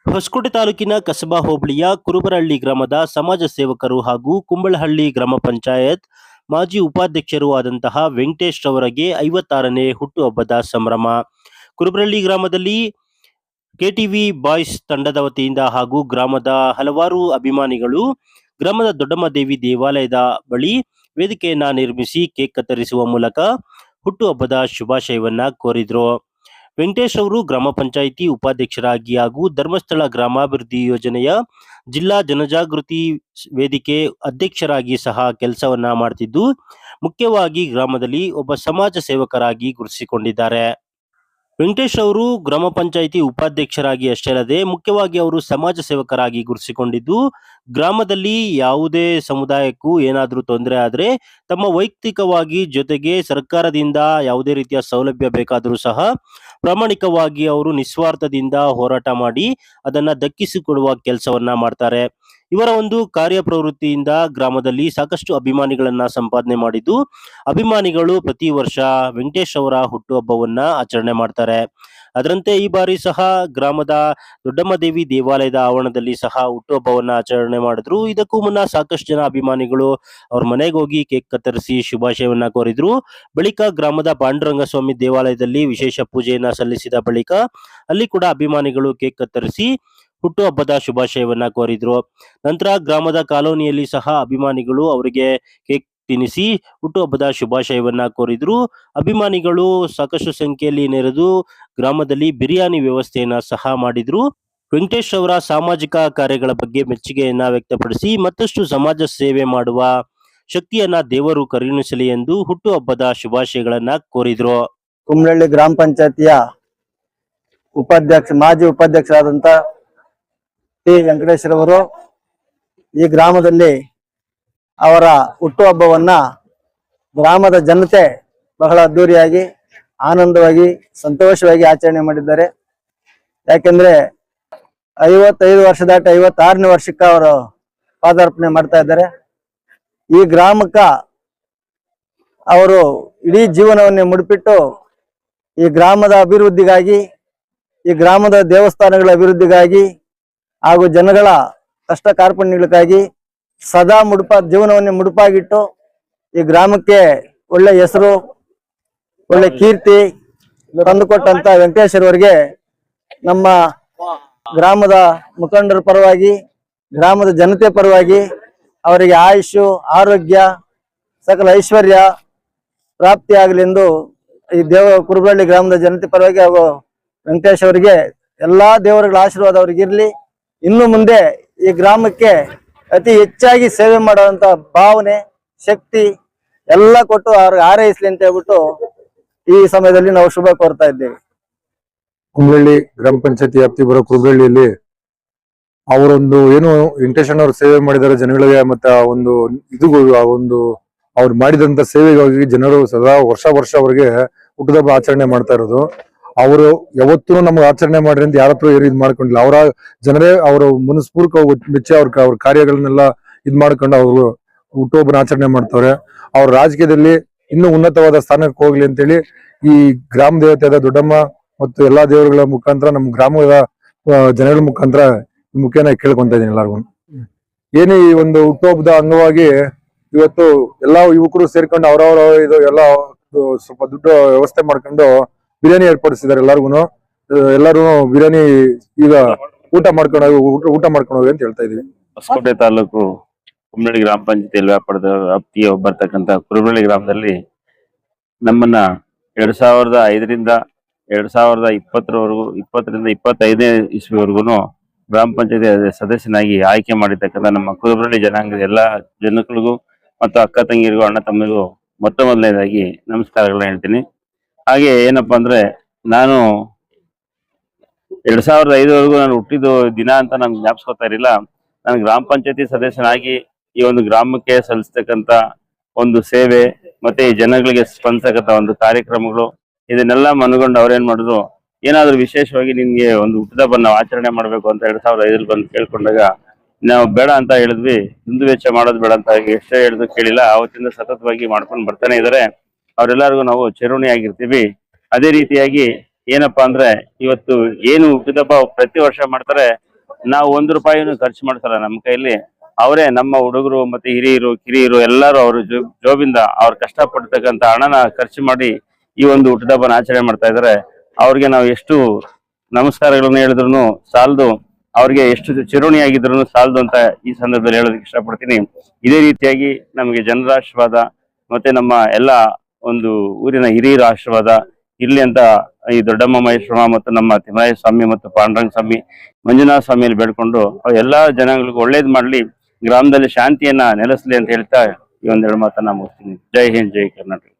ಹೊಸಕೋಟೆ ತಾಲೂಕಿನ ಕಸಬಾ ಹೋಬಳಿಯ ಕುರುಬರಹಳ್ಳಿ ಗ್ರಾಮದ ಸಮಾಜ ಸೇವಕರು ಹಾಗೂ ಕುಂಬಳಹಳ್ಳಿ ಗ್ರಾಮ ಪಂಚಾಯತ್ ಮಾಜಿ ಉಪಾಧ್ಯಕ್ಷರೂ ಆದಂತಹ ವೆಂಕಟೇಶ್ ರವರಿಗೆ 56ನೇ ಹುಟ್ಟುಹಬ್ಬದ ಸಂಭ್ರಮ. ಕುರುಬರಹಳ್ಳಿ ಗ್ರಾಮದಲ್ಲಿ ಕೆಟಿವಿ ಬಾಯ್ಸ್ ತಂಡದ ವತಿಯಿಂದ ಹಾಗೂ ಗ್ರಾಮದ ಹಲವಾರು ಅಭಿಮಾನಿಗಳು ಗ್ರಾಮದ ದೊಡ್ಡಮ್ಮ ದೇವಿ ದೇವಾಲಯದ ಬಳಿ ವೇದಿಕೆಯನ್ನ ನಿರ್ಮಿಸಿ ಕೇಕ್ ಕತ್ತರಿಸುವ ಮೂಲಕ ಹುಟ್ಟುಹಬ್ಬದ ಶುಭಾಶಯವನ್ನ ಕೋರಿದ್ರು. ವೆಂಕಟೇಶ್ ಅವರು ಗ್ರಾಮ ಪಂಚಾಯಿತಿ ಉಪಾಧ್ಯಕ್ಷರಾಗಿ ಹಾಗೂ ಧರ್ಮಸ್ಥಳ ಗ್ರಾಮಾಭಿವೃದ್ಧಿ ಯೋಜನೆಯ ಜಿಲ್ಲಾ ಜನಜಾಗೃತಿ ವೇದಿಕೆ ಅಧ್ಯಕ್ಷರಾಗಿ ಸಹ ಕೆಲಸವನ್ನ ಮಾಡ್ತಿದ್ದು, ಮುಖ್ಯವಾಗಿ ಗ್ರಾಮದಲ್ಲಿ ಒಬ್ಬ ಸಮಾಜ ಸೇವಕರಾಗಿ ಗುರುತಿಸಿಕೊಂಡಿದ್ದಾರೆ. ವೆಂಕಟೇಶ್ ಅವರು ಗ್ರಾಮ ಪಂಚಾಯಿತಿ ಉಪಾಧ್ಯಕ್ಷರಾಗಿ ಅಷ್ಟೇ ಅಲ್ಲದೆ ಮುಖ್ಯವಾಗಿ ಅವರು ಸಮಾಜ ಸೇವಕರಾಗಿ ಗುರುತಿಸಿಕೊಂಡಿದ್ದು, ಗ್ರಾಮದಲ್ಲಿ ಯಾವುದೇ ಸಮುದಾಯಕ್ಕೂ ಏನಾದರೂ ತೊಂದರೆ ಆದರೆ ತಮ್ಮ ವೈಯಕ್ತಿಕವಾಗಿ ಜೊತೆಗೆ ಸರ್ಕಾರದಿಂದ ಯಾವುದೇ ರೀತಿಯ ಸೌಲಭ್ಯ ಬೇಕಾದರೂ ಸಹ ಪ್ರಾಮಾಣಿಕವಾಗಿ ಅವರು ನಿಸ್ವಾರ್ಥದಿಂದ ಹೋರಾಟ ಮಾಡಿ ಅದನ್ನ ದಕ್ಕಿಸಿಕೊಡುವ ಕೆಲಸವನ್ನ ಮಾಡ್ತಾರೆ. ಇವರ ಒಂದು ಕಾರ್ಯಪ್ರವೃತ್ತಿಯಿಂದ ಗ್ರಾಮದಲ್ಲಿ ಸಾಕಷ್ಟು ಅಭಿಮಾನಿಗಳನ್ನ ಸಂಪಾದನೆ ಮಾಡಿದ್ದು, ಅಭಿಮಾನಿಗಳು ಪ್ರತಿ ವರ್ಷ ವೆಂಕಟೇಶ್ ಅವರ ಹುಟ್ಟುಹಬ್ಬವನ್ನ ಆಚರಣೆ ಮಾಡ್ತಾರೆ. ಅದರಂತೆ ಈ ಬಾರಿ ಸಹ ಗ್ರಾಮದ ದೊಡ್ಡಮ್ಮ ದೇವಿ ದೇವಾಲಯದ ಆವರಣದಲ್ಲಿ ಸಹ ಹುಟ್ಟುಹಬ್ಬವನ್ನ ಆಚರಣೆ ಮಾಡಿದ್ರು. ಇದಕ್ಕೂ ಮುನ್ನ ಸಾಕಷ್ಟು ಜನ ಅಭಿಮಾನಿಗಳು ಅವ್ರ ಮನೆಗೆ ಹೋಗಿ ಕೇಕ್ ಕತ್ತರಿಸಿ ಶುಭಾಶಯವನ್ನ ಕೋರಿದ್ರು. ಬಳಿಕ ಗ್ರಾಮದ ಪಾಂಡುರಂಗಸ್ವಾಮಿ ದೇವಾಲಯದಲ್ಲಿ ವಿಶೇಷ ಪೂಜೆಯನ್ನ ಸಲ್ಲಿಸಿದ ಬಳಿಕ ಅಲ್ಲಿ ಕೂಡ ಅಭಿಮಾನಿಗಳು ಕೇಕ್ ಕತ್ತರಿಸಿ ಹುಟ್ಟುಹಬ್ಬದ ಶುಭಾಶಯವನ್ನ ಕೋರಿದ್ರು. ನಂತರ ಗ್ರಾಮದ ಕಾಲೋನಿಯಲ್ಲಿ ಸಹ ಅಭಿಮಾನಿಗಳು ಅವರಿಗೆ ಕೇಕ್ ತಿನ್ನಿಸಿ ಹುಟ್ಟುಹಬ್ಬದ ಶುಭಾಶಯವನ್ನ ಕೋರಿದ್ರು. ಅಭಿಮಾನಿಗಳು ಸಾಕಷ್ಟು ಸಂಖ್ಯೆಯಲ್ಲಿ ನೆರೆದು ಗ್ರಾಮದಲ್ಲಿ ಬಿರಿಯಾನಿ ವ್ಯವಸ್ಥೆಯನ್ನ ಸಹ ಮಾಡಿದ್ರು. ವೆಂಕಟೇಶ್ ಅವರ ಸಾಮಾಜಿಕ ಕಾರ್ಯಗಳ ಬಗ್ಗೆ ಮೆಚ್ಚುಗೆಯನ್ನ ವ್ಯಕ್ತಪಡಿಸಿ ಮತ್ತಷ್ಟು ಸಮಾಜ ಸೇವೆ ಮಾಡುವ ಶಕ್ತಿಯನ್ನ ದೇವರು ಕರುಣಿಸಲಿ ಎಂದು ಹುಟ್ಟುಹಬ್ಬದ ಶುಭಾಶಯಗಳನ್ನ ಕೋರಿದ್ರು. ಕುಂಬಳಹಳ್ಳಿ ಗ್ರಾಮ ಪಂಚಾಯತಿಯ ಮಾಜಿ ಉಪಾಧ್ಯಕ್ಷರಾದಂತ ಟಿ ವೆಂಕಟೇಶ್ವರವರು ಈ ಗ್ರಾಮದಲ್ಲಿ ಅವರ ಹುಟ್ಟುಹಬ್ಬವನ್ನ ಗ್ರಾಮದ ಜನತೆ ಬಹಳ ಅದ್ದೂರಿಯಾಗಿ ಆನಂದವಾಗಿ ಸಂತೋಷವಾಗಿ ಆಚರಣೆ ಮಾಡಿದ್ದಾರೆ. ಯಾಕೆಂದ್ರೆ 55 ವರ್ಷ ದಾಟಿ 56ನೇ ವರ್ಷಕ್ಕೆ ಅವರು ಪಾದಾರ್ಪಣೆ ಮಾಡ್ತಾ ಇದ್ದಾರೆ. ಈ ಗ್ರಾಮಕ್ಕ ಅವರು ಇಡೀ ಜೀವನವನ್ನೇ ಮುಡಿಪಿಟ್ಟು ಈ ಗ್ರಾಮದ ಅಭಿವೃದ್ಧಿಗಾಗಿ, ಈ ಗ್ರಾಮದ ದೇವಸ್ಥಾನಗಳ ಅಭಿವೃದ್ಧಿಗಾಗಿ ಹಾಗೂ ಜನಗಳ ಕಷ್ಟ ಕಾರ್ಪಣ್ಯಗಳಿಗಾಗಿ ಸದಾ ಜೀವನವನ್ನೇ ಮುಡುಪಾಗಿಟ್ಟು ಈ ಗ್ರಾಮಕ್ಕೆ ಒಳ್ಳೆ ಹೆಸರು, ಒಳ್ಳೆ ಕೀರ್ತಿ ತಂದುಕೊಟ್ಟಂತ ವೆಂಕಟೇಶ್ವರವರಿಗೆ ನಮ್ಮ ಗ್ರಾಮದ ಮುಖಂಡರ ಪರವಾಗಿ, ಗ್ರಾಮದ ಜನತೆ ಪರವಾಗಿ ಅವರಿಗೆ ಆಯುಷು, ಆರೋಗ್ಯ, ಸಕಲ ಐಶ್ವರ್ಯ ಪ್ರಾಪ್ತಿಯಾಗಲಿ ಎಂದು ಈ ಕುರುಬರಹಳ್ಳಿ ಗ್ರಾಮದ ಜನತೆ ಪರವಾಗಿ ಹಾಗೂ ವೆಂಕಟೇಶ್ ಅವರಿಗೆ ಎಲ್ಲಾ ದೇವರುಗಳ ಆಶೀರ್ವಾದ ಅವ್ರಿಗಿರ್ಲಿ. ಇನ್ನು ಮುಂದೆ ಈ ಗ್ರಾಮಕ್ಕೆ ಅತಿ ಹೆಚ್ಚಾಗಿ ಸೇವೆ ಮಾಡುವಂತ ಭಾವನೆ, ಶಕ್ತಿ ಎಲ್ಲ ಕೊಟ್ಟು ಅವ್ರಿಗೆ ಹಾರೈಸ್ಲಿ ಅಂತ ಹೇಳ್ಬಿಟ್ಟು ಈ ಸಮಯದಲ್ಲಿ ನಾವು ಶುಭ ಕೋರ್ತಾ ಇದ್ದೇವೆ. ಕುಂಬಳಹಳ್ಳಿ ಗ್ರಾಮ ಪಂಚಾಯತಿ ವ್ಯಾಪ್ತಿ ಬರೋ ಕುರುಬರಹಳ್ಳಿಯಲ್ಲಿ ಅವರೊಂದು ಏನು ವೆಂಕಟೇಶ್ ಅವರು ಸೇವೆ ಮಾಡಿದ್ದಾರೆ ಜನಗಳಿಗೆ, ಮತ್ತೆ ಆ ಒಂದು ಅವ್ರು ಮಾಡಿದಂತ ಸೇವೆಗಾಗಿ ಜನರು ಸದಾ ವರ್ಷ ಅವರಿಗೆ ಹುಟ್ಟುಹಬ್ಬ ಆಚರಣೆ ಮಾಡ್ತಾ ಇರೋದು. ಅವರು ಯಾವತ್ತೂ ನಮ್ಗೆ ಆಚರಣೆ ಮಾಡ್ರಿ ಅಂತ ಯಾರ ಹತ್ರ ಇದ್ ಮಾಡ್ಕೊಂಡಿಲ್ಲ. ಅವರ ಜನರೇ ಅವರು ಮನಸ್ಪೂರ್ವಕ ಮೆಚ್ಚಿ ಅವ್ರ ಕಾರ್ಯಗಳನ್ನೆಲ್ಲ ಇದ್ ಮಾಡ್ಕೊಂಡು ಅವರು ಹುಟ್ಟುಹಬ್ಬನ ಆಚರಣೆ ಮಾಡ್ತಾರೆ. ಅವ್ರ ರಾಜಕೀಯದಲ್ಲಿ ಇನ್ನೂ ಉನ್ನತವಾದ ಸ್ಥಾನಕ್ಕೆ ಹೋಗ್ಲಿ ಅಂತೇಳಿ ಈ ಗ್ರಾಮ ದೇವತೆಯಾದ ದೊಡ್ಡಮ್ಮ ಮತ್ತು ಎಲ್ಲಾ ದೇವರುಗಳ ಮುಖಾಂತರ ನಮ್ಮ ಗ್ರಾಮದ ಜನಗಳ ಮುಖಾಂತರ ಮುಖ್ಯನ ಕೇಳ್ಕೊಂತ ಇದೀನಿ ಎಲ್ಲಾರ್ಗು. ಏನೇ ಈ ಒಂದು ಹುಟ್ಟುಹಬ್ಬದ ಅಂಗವಾಗಿ ಇವತ್ತು ಎಲ್ಲಾ ಯುವಕರು ಸೇರ್ಕೊಂಡು ಅವ್ರವ್ರ ಇದು ಎಲ್ಲ ಸ್ವಲ್ಪ ದುಡ್ಡು ವ್ಯವಸ್ಥೆ ಮಾಡ್ಕೊಂಡು ಬಿರಿಯಾನಿ ಏರ್ಪಡಿಸಿದ್ದಾರೆ. ಎಲ್ಲಾರು ಬಿರಿಯಾನಿ ಈಗ ಊಟ ಮಾಡ್ಕೊಂಡು ಹೋಗಿ ಅಂತ ಹೇಳ್ತಾ ಇದೀವಿ. ಹೊಸಕೋಟೆ ತಾಲೂಕು ಕುಂಬಳಹಳ್ಳಿ ಗ್ರಾಮ ಪಂಚಾಯತಿಯಲ್ಲಿ ವ್ಯಾಪ್ತಿಗೆ ಬರ್ತಕ್ಕಂಥ ಕುರುಬರಹಳ್ಳಿ ಗ್ರಾಮದಲ್ಲಿ ನಮ್ಮನ್ನ 2005ರಿಂದ 2020ರವರೆಗೂ 20ರಿಂದ 25ನೇ ಇಸ್ವಿವರೆಗೂ ಗ್ರಾಮ ಪಂಚಾಯತಿ ಸದಸ್ಯನಾಗಿ ಆಯ್ಕೆ ಮಾಡಿರ್ತಕ್ಕಂಥ ನಮ್ಮ ಕುರುಬರಹಳ್ಳಿ ಜನಾಂಗದ ಎಲ್ಲಾ ಜನಗಳಿಗೂ ಮತ್ತು ಅಕ್ಕ ತಂಗಿರಿಗೂ, ಅಣ್ಣ ತಮ್ಮರಿಗೂ ಮೊದಲನೇದಾಗಿ ನಮಸ್ಕಾರಗಳನ್ನ ಹೇಳ್ತೀನಿ. ಹಾಗೆ ಏನಪ್ಪಾ ಅಂದ್ರೆ, ನಾನು 2005ವರೆಗೂ ನಾನು ಹುಟ್ಟಿದ್ದು ದಿನ ಅಂತ ನನ್ಗೆ ಜ್ಞಾಪಿಸ್ಕೊತಾ ಇರಲಿಲ್ಲ. ನಾನು ಗ್ರಾಮ ಪಂಚಾಯತಿ ಸದಸ್ಯನಾಗಿ ಈ ಒಂದು ಗ್ರಾಮಕ್ಕೆ ಸಲ್ಲಿಸ್ತಕ್ಕಂತ ಒಂದು ಸೇವೆ ಮತ್ತೆ ಈ ಜನಗಳಿಗೆ ಸ್ಪಂದಿಸತಕ್ಕಂತ ಒಂದು ಕಾರ್ಯಕ್ರಮಗಳು ಇದನ್ನೆಲ್ಲ ಮನಗೊಂಡು ಅವ್ರೇನ್ ಮಾಡಿದ್ರು, ಏನಾದ್ರು ವಿಶೇಷವಾಗಿ ನಿನ್ಗೆ ಒಂದು ಹುಟ್ಟುಹಬ್ಬ ನಾವು ಆಚರಣೆ ಮಾಡ್ಬೇಕು ಅಂತ 2005 ಬಂದು ಕೇಳ್ಕೊಂಡಾಗ ನಾವು ಬೇಡ ಅಂತ ಹೇಳಿದ್ವಿ. ದುಂದು ವೆಚ್ಚ ಮಾಡೋದು ಬೇಡ ಅಂತ ಎಷ್ಟೇ ಹೇಳಿದ್ರು ಕೇಳಿಲ್ಲ. ಆವತ್ತಿಂದ ಸತತವಾಗಿ ಮಾಡ್ಕೊಂಡು ಬರ್ತಾನೆ ಇದಾರೆ. ಅವರೆಲ್ಲರಿಗೂ ನಾವು ಚಿರಋಣಿ ಆಗಿರ್ತೀವಿ. ಅದೇ ರೀತಿಯಾಗಿ ಏನಪ್ಪಾ ಅಂದ್ರೆ, ಇವತ್ತು ಏನು ಹುಟ್ಟುಹಬ್ಬ ಪ್ರತಿ ವರ್ಷ ಮಾಡ್ತಾರೆ ನಾವು 1 ರೂಪಾಯಿನೂ ಖರ್ಚು ಮಾಡ್ಸಲ್ಲ. ನಮ್ಮ ಕೈಲಿ ಅವರೇ, ನಮ್ಮ ಹುಡುಗರು ಮತ್ತೆ ಹಿರಿಯರು ಕಿರಿಯರು ಎಲ್ಲರೂ ಅವ್ರ ಜೋಬಿಂದ ಅವ್ರು ಕಷ್ಟಪಡ್ತಕ್ಕಂಥ ಹಣನ ಖರ್ಚು ಮಾಡಿ ಈ ಒಂದು ಹುಟ್ಟಿದ ಹಬ್ಬನ ಆಚರಣೆ ಮಾಡ್ತಾ ಇದ್ದಾರೆ. ಅವ್ರಿಗೆ ನಾವು ಎಷ್ಟು ನಮಸ್ಕಾರಗಳನ್ನ ಹೇಳಿದ್ರು ಸಾಲದು, ಅವ್ರಿಗೆ ಎಷ್ಟು ಚಿರುಣಿಯಾಗಿದ್ರು ಸಾಲದು ಅಂತ ಈ ಸಂದರ್ಭದಲ್ಲಿ ಹೇಳೋದಕ್ಕೆ ಇಷ್ಟಪಡ್ತೀನಿ. ಇದೇ ರೀತಿಯಾಗಿ ನಮಗೆ ಜನರ ಆಶೀರ್ವಾದ ಮತ್ತೆ ನಮ್ಮ ಎಲ್ಲ ಒಂದು ಊರಿನ ಹಿರಿಯರ ಆಶೀರ್ವಾದ ಇರ್ಲಿ ಅಂತ ಈ ದೊಡ್ಡಮ್ಮ ಮಹೇಶ್ವರಮ್ಮ ಮತ್ತು ನಮ್ಮ ತಿಮ್ಮರಾಯ ಸ್ವಾಮಿ ಮತ್ತು ಪಾಂಡುರಂಗ ಸ್ವಾಮಿ, ಮಂಜುನಾಥ ಸ್ವಾಮಿಯಲ್ಲಿ ಬೇಡ್ಕೊಂಡು ಎಲ್ಲಾ ಜನಗಳಿಗೂ ಒಳ್ಳೇದ್ ಮಾಡ್ಲಿ, ಗ್ರಾಮದಲ್ಲಿ ಶಾಂತಿಯನ್ನ ನೆಲೆಸ್ಲಿ ಅಂತ ಹೇಳ್ತಾ ಈ ಒಂದೆರಡು ಮಾತನ್ನ ಮುಗಿಸ್ತೀನಿ. ಜೈ ಹಿಂದ್, ಜೈ ಕರ್ನಾಟಕ.